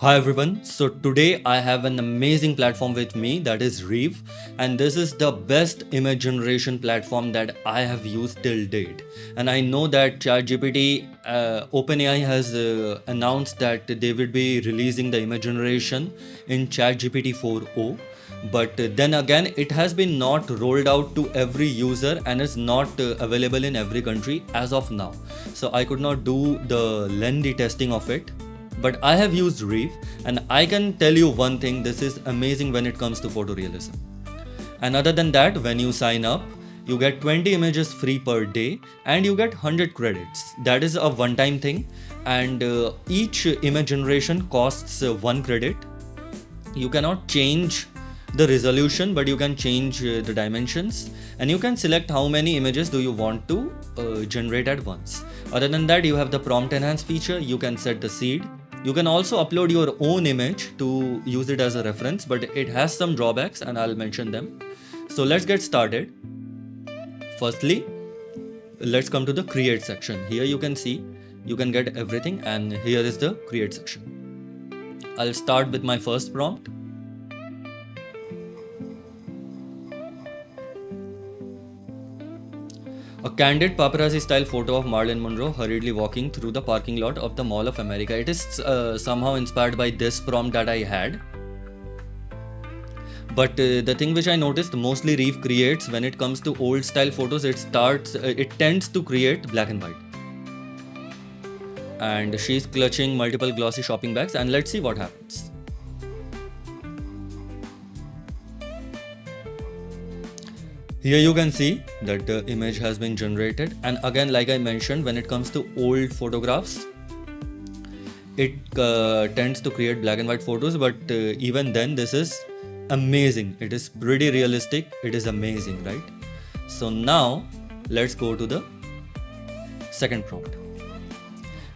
Hi everyone. So today I have an amazing platform with me that is Reve, and this is the best image generation platform that I have used till date. And I know that ChatGPT, OpenAI has announced that they will be releasing the image generation in ChatGPT 4.0. But then again, it has been not rolled out to every user and is not available in every country as of now. So I could not do the lengthy testing of it, but I have used Reef, and I can tell you one thing, this is amazing when it comes to photorealism. And other than that, when you sign up, you get 20 images free per day and you get 100 credits. That is a one time thing, and each image generation costs 1 credit. You cannot change the resolution, but you can change the dimensions, and you can select how many images do you want to generate at once. Other than that, you have the prompt enhance feature. You can set the seed. You can also upload your own image to use it as a reference, but it has some drawbacks and I'll mention them. So let's get started. Firstly, let's come to the create section. Here you can see you can get everything, and here is the create section. I'll start with my first prompt. A candid paparazzi style photo of Marilyn Monroe hurriedly walking through the parking lot of the Mall of America. It is somehow inspired by this prompt that I had. But the thing which I noticed, mostly Reef creates when it comes to old style photos, it tends to create black and white. And she's clutching multiple glossy shopping bags, and let's see what happens. Here you can see that the image has been generated, and again, like I mentioned, when it comes to old photographs, it tends to create black and white photos, but even then this is amazing. It is pretty realistic. It is amazing, right? So now let's go to the second prompt,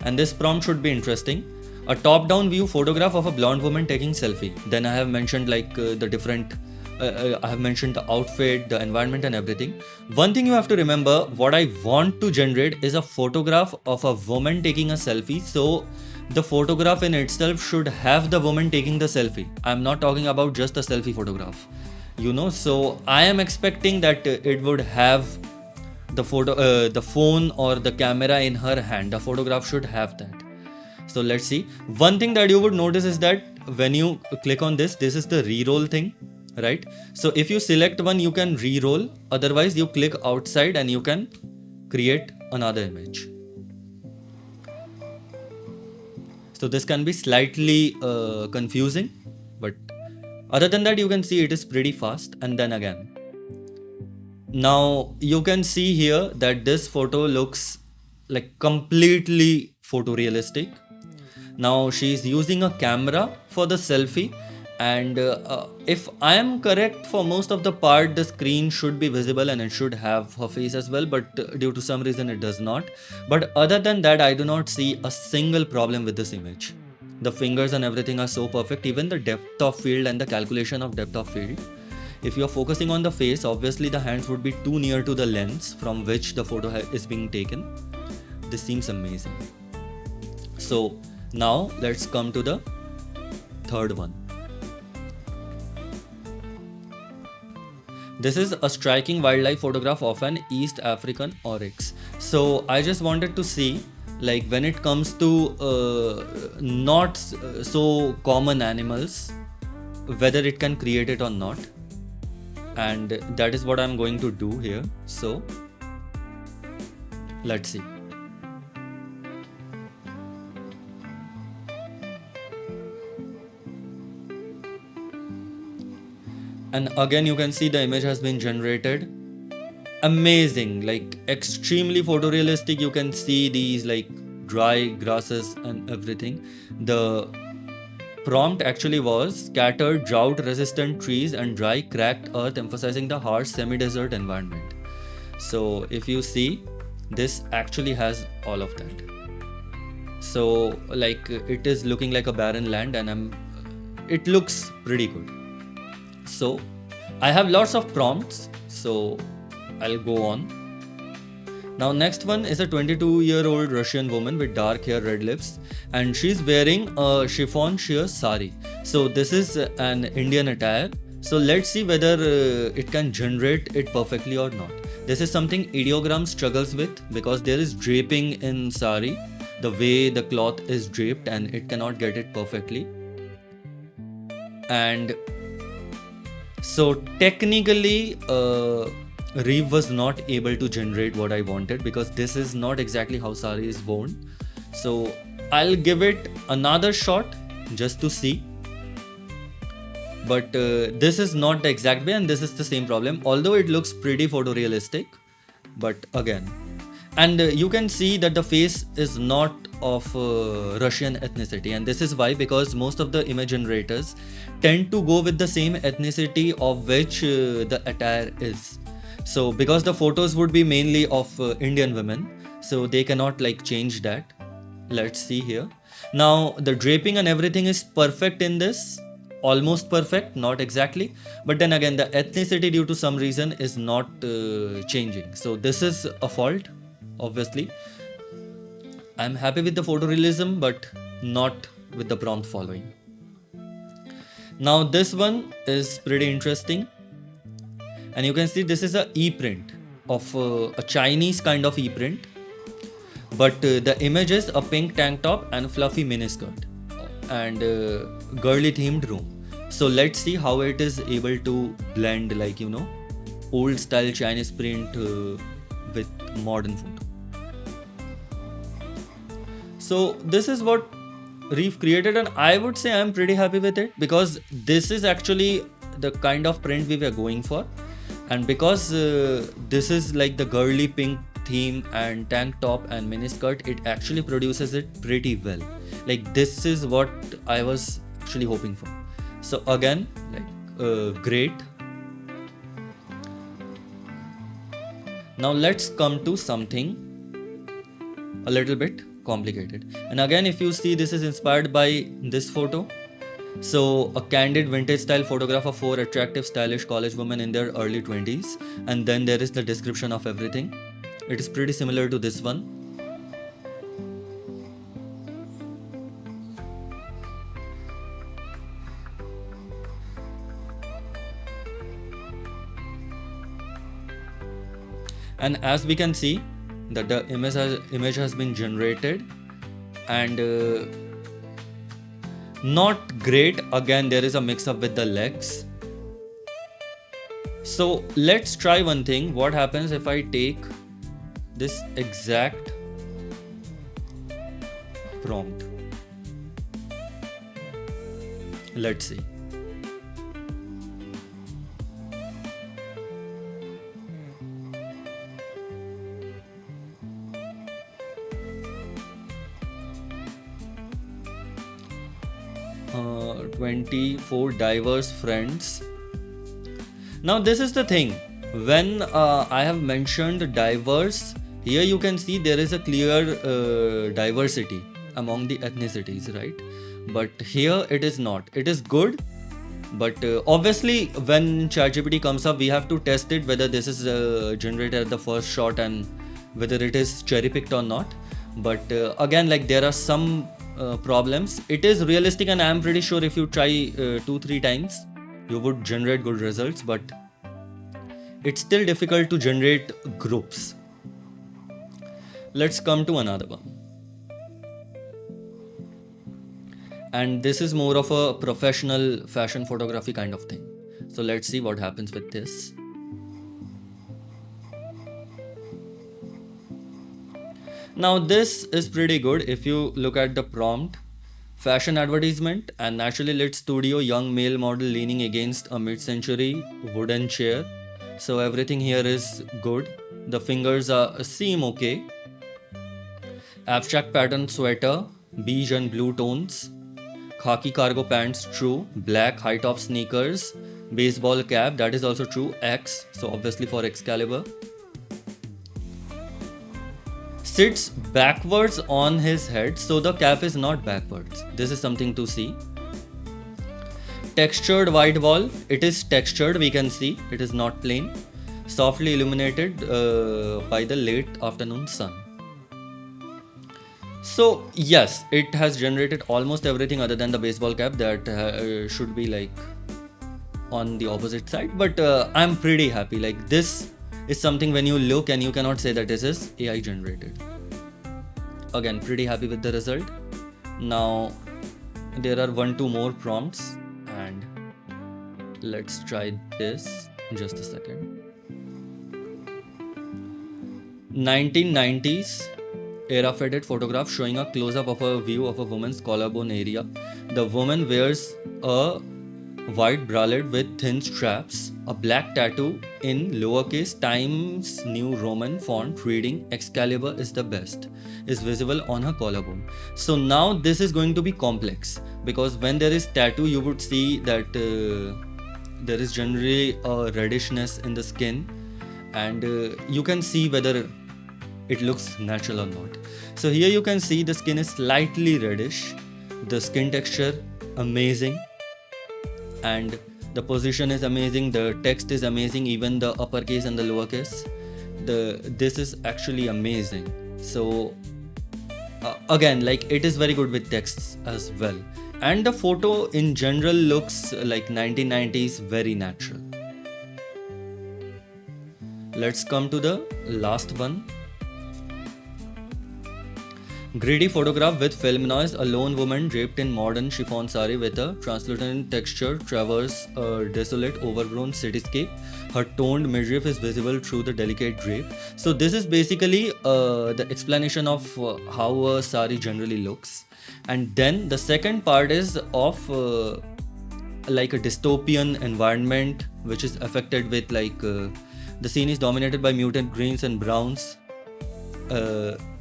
and this prompt should be interesting. A top-down view photograph of a blonde woman taking selfie. Then I have mentioned the different I have mentioned the outfit, the environment, and everything. One thing you have to remember, what I want to generate is a photograph of a woman taking a selfie. So the photograph in itself should have the woman taking the selfie. I'm not talking about just a selfie photograph. So I am expecting that it would have the phone or the camera in her hand. The photograph should have that. So let's see. One thing that you would notice is that when you click on this is the re-roll thing, right? So if you select one, you can re-roll. Otherwise, you click outside and you can create another image. So this can be slightly confusing, but other than that, you can see it is pretty fast. And then again, now you can see here that this photo looks like completely photorealistic. Now she's using a camera for the selfie, and if I am correct, for most of the part the screen should be visible and it should have her face as well, but due to some reason it does not. But other than that, I do not see a single problem with this image. The fingers and everything are so perfect, even the depth of field and the calculation of depth of field. If you are focusing on the face, obviously the hands would be too near to the lens from which the photo is being taken. This seems amazing. So now let's come to the third one. This is a striking wildlife photograph of an East African oryx. So I just wanted to see, like, when it comes to not so common animals, whether it can create it or not. And that is what I'm going to do here. So let's see. And again, you can see the image has been generated. Amazing, like extremely photorealistic. You can see these like dry grasses and everything. The prompt actually was scattered drought resistant trees and dry cracked earth, emphasizing the harsh semi-desert environment. So if you see, this actually has all of that. So like it is looking like a barren land, and it looks pretty good. So I have lots of prompts, so I'll go on. Now next one is a 22-year-old Russian woman with dark hair, red lips, and she's wearing a chiffon sheer sari. So this is an Indian attire. So let's see whether it can generate it perfectly or not. This is something ideogram struggles with because there is draping in sari, the way the cloth is draped, and it cannot get it perfectly. And so technically Reve was not able to generate what I wanted because this is not exactly how sari is worn. So I'll give it another shot just to see. But this is not the exact way, and this is the same problem, although it looks pretty photorealistic. But again, and you can see that the face is not of Russian ethnicity, and this is why, because most of the image generators tend to go with the same ethnicity of which the attire is. So because the photos would be mainly of Indian women, so they cannot like change that. Let's see here. Now the draping and everything is perfect in this, almost perfect, not exactly, but then again the ethnicity due to some reason is not changing. So this is a fault, obviously. I'm happy with the photorealism, but not with the prompt following. Now this one is pretty interesting, and you can see this is a e-print of a Chinese kind of e-print, but the image is a pink tank top and fluffy miniskirt and girly themed room. So let's see how it is able to blend, like, you know, old style Chinese print with modern photo. So this is what Reve created, and I would say I'm pretty happy with it because this is actually the kind of print we were going for, and because this is like the girly pink theme and tank top and miniskirt, it actually produces it pretty well. Like this is what I was actually hoping for. So again, like great. Now let's come to something a little bit complicated. And again, if you see, this is inspired by this photo. So a candid vintage style photograph of 4 attractive stylish college women in their early 20s, and then there is the description of everything. It is pretty similar to this one. And as we can see that the image has been generated, and not great. Again, there is a mix up with the legs. So let's try one thing. What happens if I take this exact prompt? Let's see. Uh, 24 diverse friends. Now this is the thing, when I have mentioned diverse, here you can see there is a clear diversity among the ethnicities, right? But here it is not. It is good, but obviously when ChatGPT comes up, we have to test it whether this is generated at the first shot and whether it is cherry picked or not. But again, like there are some problems. It is realistic, and I am pretty sure if you try 2-3 times you would generate good results, but it's still difficult to generate groups. Let's come to another one, and this is more of a professional fashion photography kind of thing. So let's see what happens with this. Now this is pretty good. If you look at the prompt, fashion advertisement, and naturally lit studio, young male model leaning against a mid-century wooden chair. So everything here is good. The fingers seem okay. Abstract pattern sweater, beige and blue tones. Khaki cargo pants, true. Black high top sneakers. Baseball cap, that is also true. X, so obviously for Excalibur. Sits backwards on his head, so the cap is not backwards. This is something to see. Textured white wall, it is textured, we can see, it is not plain. softly illuminated by the late afternoon sun. So yes, it has generated almost everything other than the baseball cap that should be like on the opposite side, but I'm pretty happy. Like, this is something when you look and you cannot say that this is AI generated. Again, pretty happy with the result. Now there are 1-2 more prompts, and let's try this. Just a second. 1990s era faded photograph showing a close-up of a view of a woman's collarbone area. The woman wears a white bralette with thin straps, a black tattoo in lowercase Times New Roman font reading Excalibur is the best is visible on her collarbone. So now this is going to be complex, because when there is tattoo you would see that there is generally a reddishness in the skin, and you can see whether it looks natural or not. So here you can see the skin is slightly reddish, the skin texture amazing, and the position is amazing, the text is amazing, even the uppercase and the lowercase. This is actually amazing. So again, like, it is very good with texts as well, and the photo in general looks like 1990s, very natural. Let's come to the last one. Greedy photograph with film noise. A lone woman draped in modern chiffon sari with a translucent texture traverses a desolate, overgrown cityscape. Her toned midriff is visible through the delicate drape. So this is basically the explanation of how a sari generally looks. And then the second part is of like a dystopian environment which is affected with like the scene is dominated by muted greens and browns.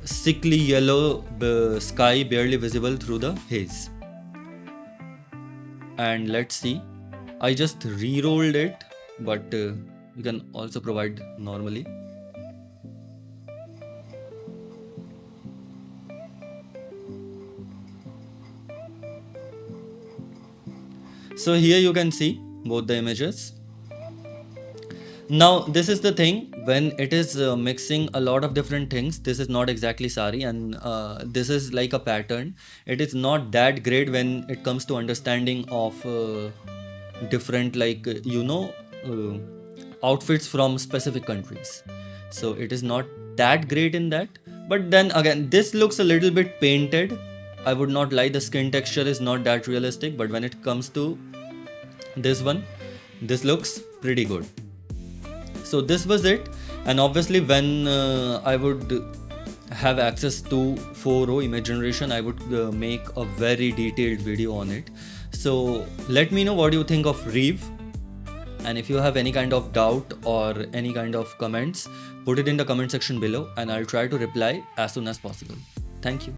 Sickly yellow sky barely visible through the haze. And let's see, I just re-rolled it, but you can also provide normally. So here you can see both the images. Now this is the thing, when it is mixing a lot of different things, this is not exactly sari, and this is like a pattern. It is not that great when it comes to understanding of different, like outfits from specific countries. So it is not that great in that, but then again, this looks a little bit painted. I would not lie, the skin texture is not that realistic, but when it comes to this one, this looks pretty good. So this was it, and obviously when I would have access to 4O image generation, I would make a very detailed video on it. So let me know what you think of Reve, and if you have any kind of doubt or any kind of comments, put it in the comment section below and I'll try to reply as soon as possible. Thank you.